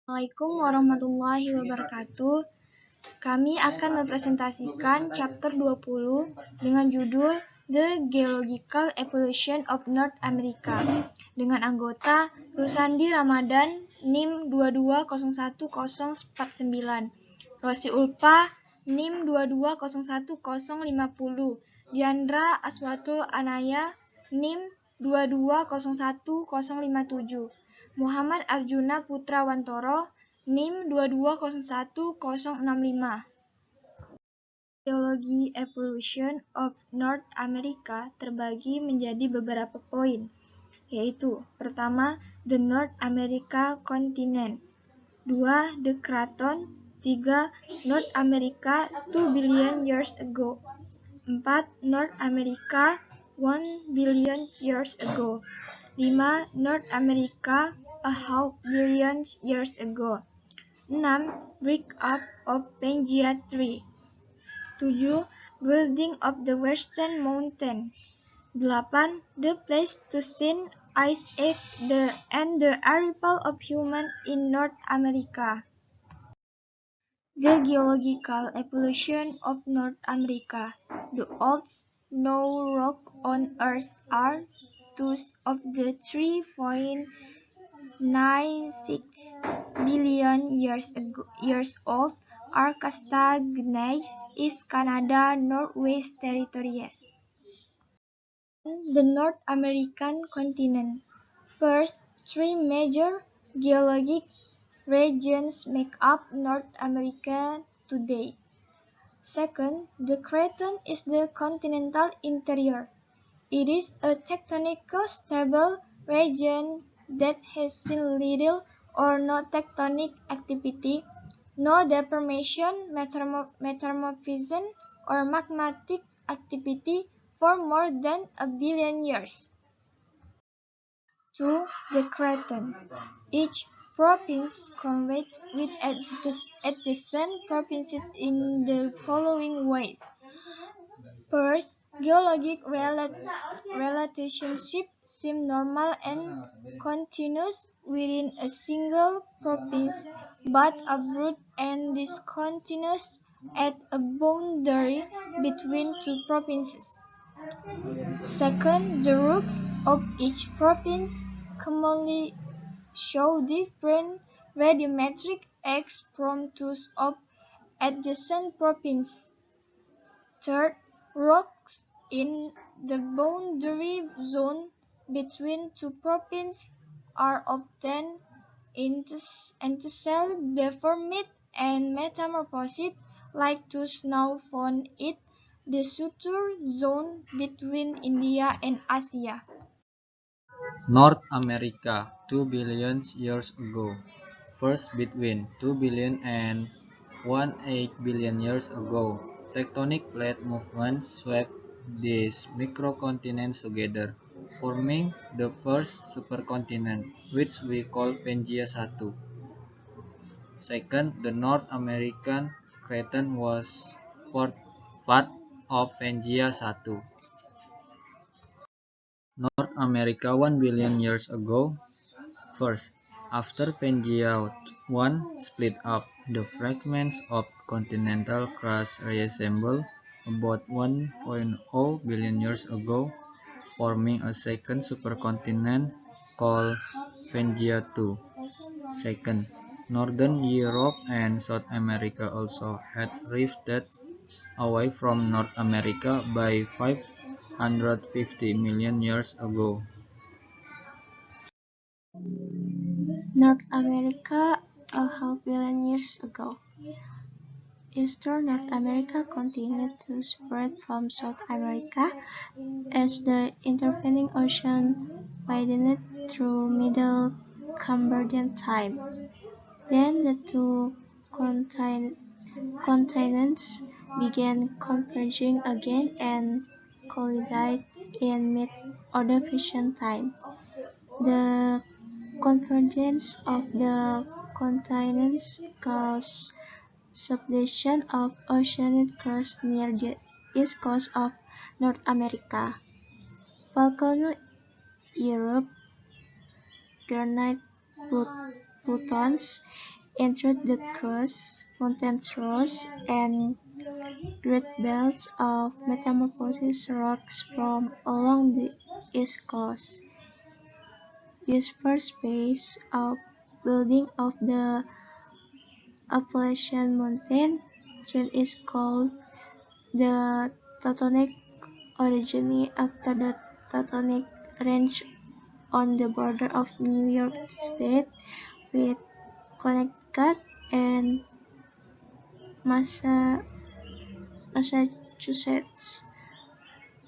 Assalamualaikum warahmatullahi wabarakatuh. Kami akan mempresentasikan chapter 20 dengan judul The Geological Evolution of North America dengan anggota Rusandi Ramadan NIM 2201049, Rosi Ulpa NIM 2201050, Diandra Aswatul Anaya NIM 2201057, Muhammad Arjuna Putra Wantoro NIM 2201065. Geologi Evolution of North America terbagi menjadi beberapa poin, yaitu pertama, the North America Continent, 2. The Craton, 3. North America 2 billion years ago, 4. North America 1 billion years ago, 5. North America a half billion years ago, 6. Breakup of Pangea Tree, 7. Building of the Western Mountain, 8. The Pleistocene Ice Age and the arrival of humans in North America. The geological evolution of North America. The oldest known rock on Earth are those of the 3.96 billion years old Arcasta gneiss is Canada Northwest Territories. The North American continent. First, three major geologic regions make up North America today. Second, the Craton is the continental interior. It is a tectonically stable region that has seen little or no tectonic activity, no deformation, metamorphism, or magmatic activity for more than a billion years. 2. The Craton. Each province competes with adjacent provinces in the following ways. First, geologic relationships seem normal and continuous within a single province, but abrupt and discontinuous at a boundary between two provinces. Second, the rocks of each province commonly show different radiometric X from those of adjacent provinces. Third, rocks in the boundary zone between two provinces are often entirely deformed and metamorphosed, like those now found in the suture zone between India and Asia. North America 2 billion years ago. First, between 2 billion and 1.8 billion years ago, tectonic plate movements swept these microcontinents together, forming the first supercontinent, which we call Pangea I. Second, the North American Craton was part of Pangea I. North America 1 billion years ago. First, after Pangea I split up, the fragments of continental crust reassembled about 1.0 billion years ago, forming a second supercontinent called Pangea II. Second, Northern Europe and South America also had drifted away from North America by 550 million years ago. North America a half billion years ago. Eastern North America continued to separate from South America as the intervening ocean widened through Middle Cambrian time. Then the two continents began converging again and collided in mid-Ordovician time. The convergence of the continents caused subduction of oceanic crust near the east coast of North America. Volcano erupt, granite plutons Intrude the crust, mountains rose, and great belts of metamorphosis rocks from along the east coast. This first phase of building of the Appalachian mountain chain is called the Teutonic orogeny after the Teutonic Range on the border of New York State with Connecticut and Massachusetts,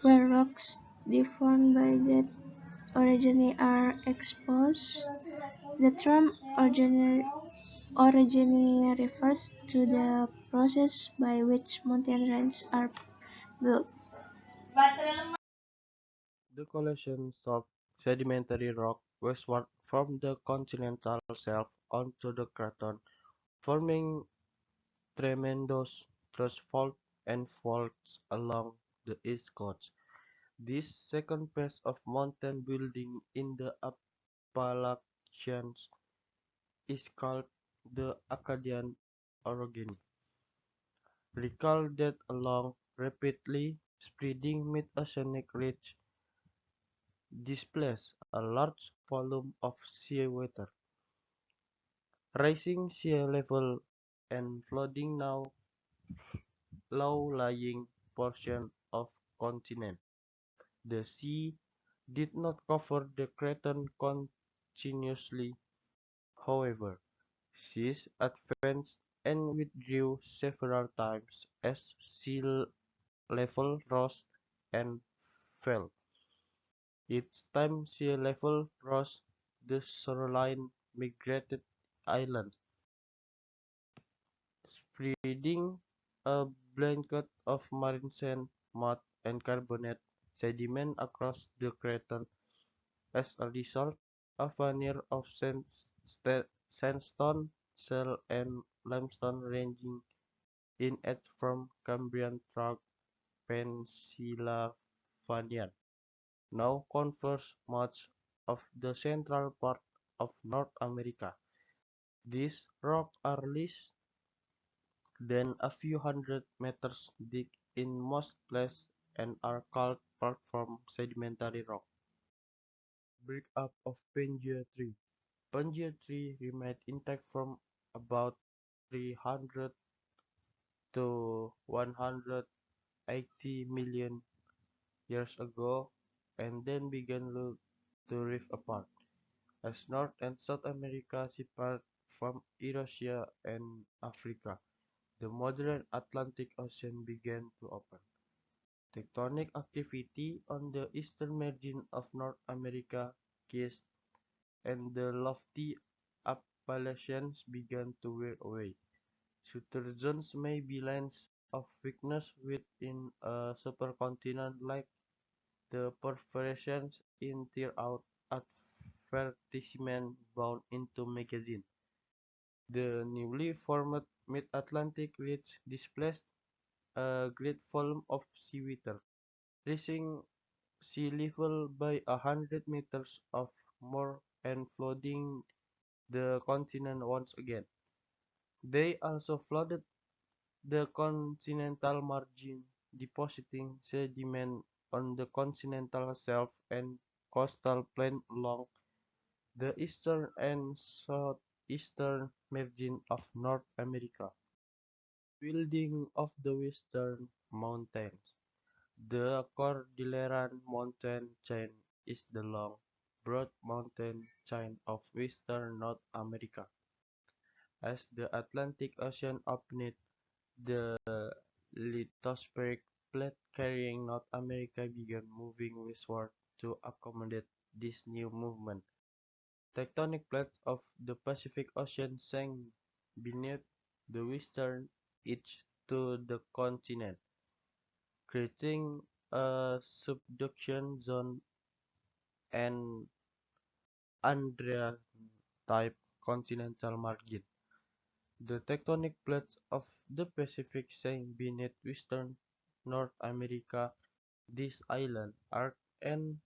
where rocks deformed by that orogeny are exposed. The term orogeny refers to the process by which mountain ranges are built. The collections of sedimentary rock westward from the continental shelf onto the craton, forming tremendous thrust faults and faults along the east coast. This second phase of mountain building in the Appalachians is called the Acadian orogeny. Recall that along rapidly spreading mid-oceanic ridge displaces a large volume of seawater, rising sea level and flooding now low-lying portion of continent. The sea did not cover the craton continuously, however. Seas advanced and withdrew several times as sea level rose and fell. Each time sea level rose, the shoreline migrated inland, spreading a blanket of marine sand, mud, and carbonate sediment across the craton. As a result, a veneer of sandstone, shale, and limestone ranging in age from Cambrian through Pennsylvania now covers much of the central part of North America. These rocks are less than a few hundred meters deep in most places and are called platform sedimentary rock. Breakup of Pangaea tree. Pangaea tree remained intact from about 300 to 180 million years ago and then began to rift apart. As North and South America separated from Eurasia and Africa, the modern Atlantic Ocean began to open. Tectonic activity on the eastern margin of North America ceased, and the lofty Appalachians began to wear away. Shooter zones may be lines of weakness within a supercontinent like the perforations in tear-out advertisement bound into magazine. The newly formed Mid-Atlantic Ridge displaced a great volume of seawater, raising sea level by 100 meters or more and flooding the continent once again. They also flooded the continental margin, depositing sediment on the continental shelf and coastal plain along the eastern and southeastern margin of North America. Building of the Western Mountains. The Cordilleran mountain chain is the long, broad mountain chain of western North America. As the Atlantic Ocean opened, the lithospheric plate carrying North America began moving westward to accommodate this new movement. Tectonic plates of the Pacific Ocean sank beneath the western edge to the continent, creating a subduction zone and Andrean-type continental margin. The tectonic plates of the Pacific sank beneath western North America. These islands, arc and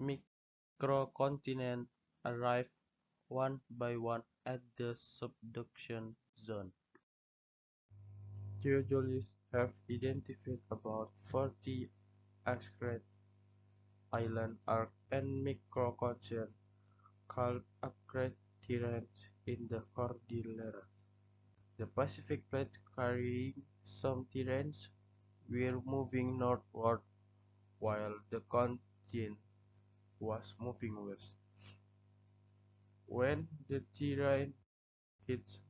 microcontinents arrived one by one at the subduction zone. Geologists have identified about 40 excrete island arcs and microcontinents called upgrade terrains in the Cordillera. The Pacific Plate carrying some terrains were moving northward while the continent was moving west. When the terrain hits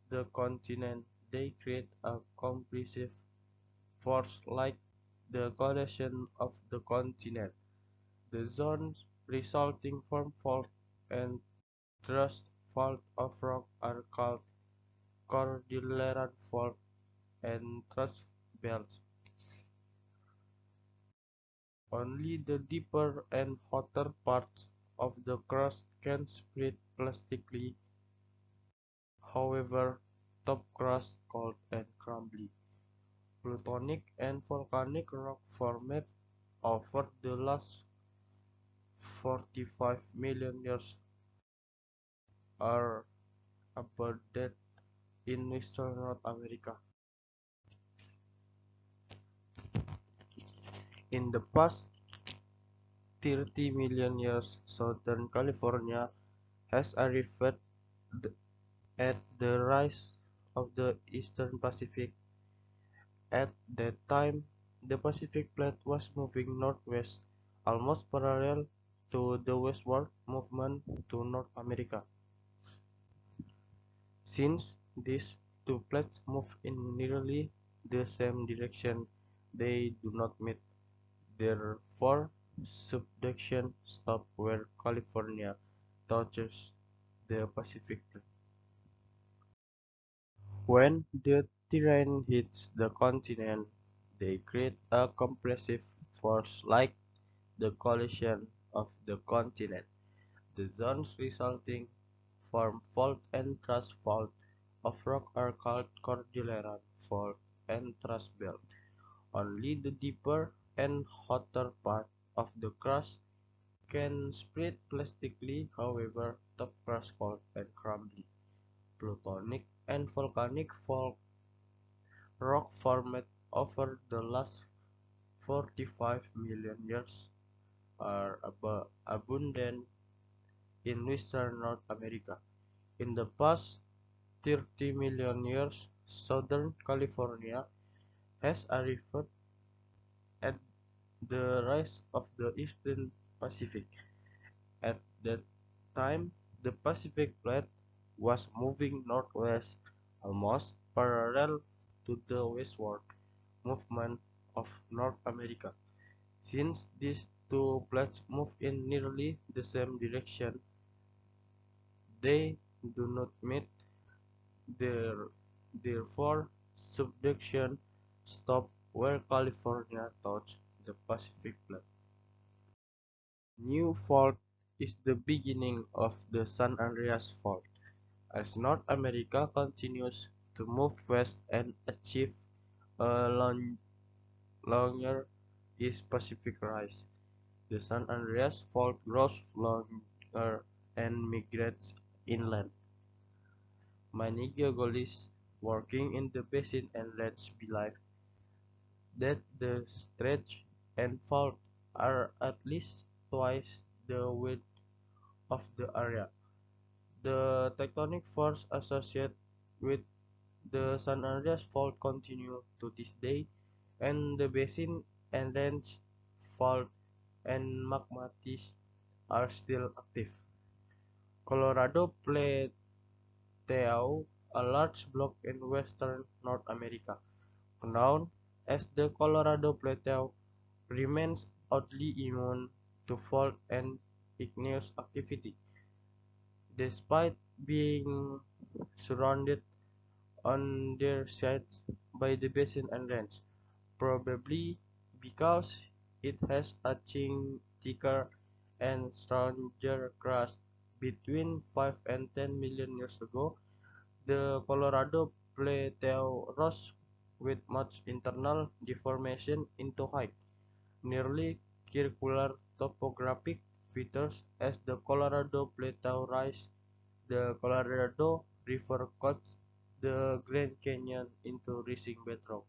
the continent, they create a compressive force like the cohesion of the continent. The zones resulting from fault and thrust fault of rock are called Cordilleran Fault and Thrust Belts. Only the deeper and hotter parts of the crust can split plastically, however, top crust cold and crumbly. Plutonic and volcanic rock formed over the last 45 million years are abundant in western North America. In the past 30 million years, Southern California has arrived at the rise of the Eastern Pacific. At that time, the Pacific Plate was moving northwest, almost parallel to the westward movement to North America. Since these two plates move in nearly the same direction, they do not meet. Therefore, subduction stops where California touches the Pacific Plate. When the terrain hits the continent, they create a compressive force like the collision of the continent. The zones resulting from fault and thrust fault of rock are called Cordilleran Fault and Thrust Belt. Only the deeper and hotter part of the crust can split plastically, however, top crust cold and crumbly. Plutonic and volcanic fault rock formed over the last 45 million years are abundant in western North America. In the past 30 million years, Southern California has arrived at the rise of the Eastern Pacific. At that time, the Pacific Plate was moving northwest, almost parallel to the westward movement of North America. Since these two plates move in nearly the same direction, they do not meet. Therefore, subduction stops where California touches the Pacific Plate. New fault is the beginning of the San Andreas Fault. As North America continues to move west and achieve a longer East Pacific rise, the San Andreas Fault grows longer and migrates inland. Many geologists working in the basin and lands believe that the stretch and fault are at least twice the width of the area. The tectonic force associated with the San Andreas Fault continue to this day, and the basin and range fault and magmatis are still active. Colorado Plateau, a large block in western North America, known as the Colorado Plateau, remains oddly immune to fault and igneous activity, despite being surrounded on their sides by the basin and range, probably because it has a thicker and stronger crust. Between 5 and 10 million years ago, the Colorado Plateau rose with much internal deformation into height, nearly circular topographic features as the Colorado Plateau rise. The Colorado River cuts the Grand Canyon into rising bedrock.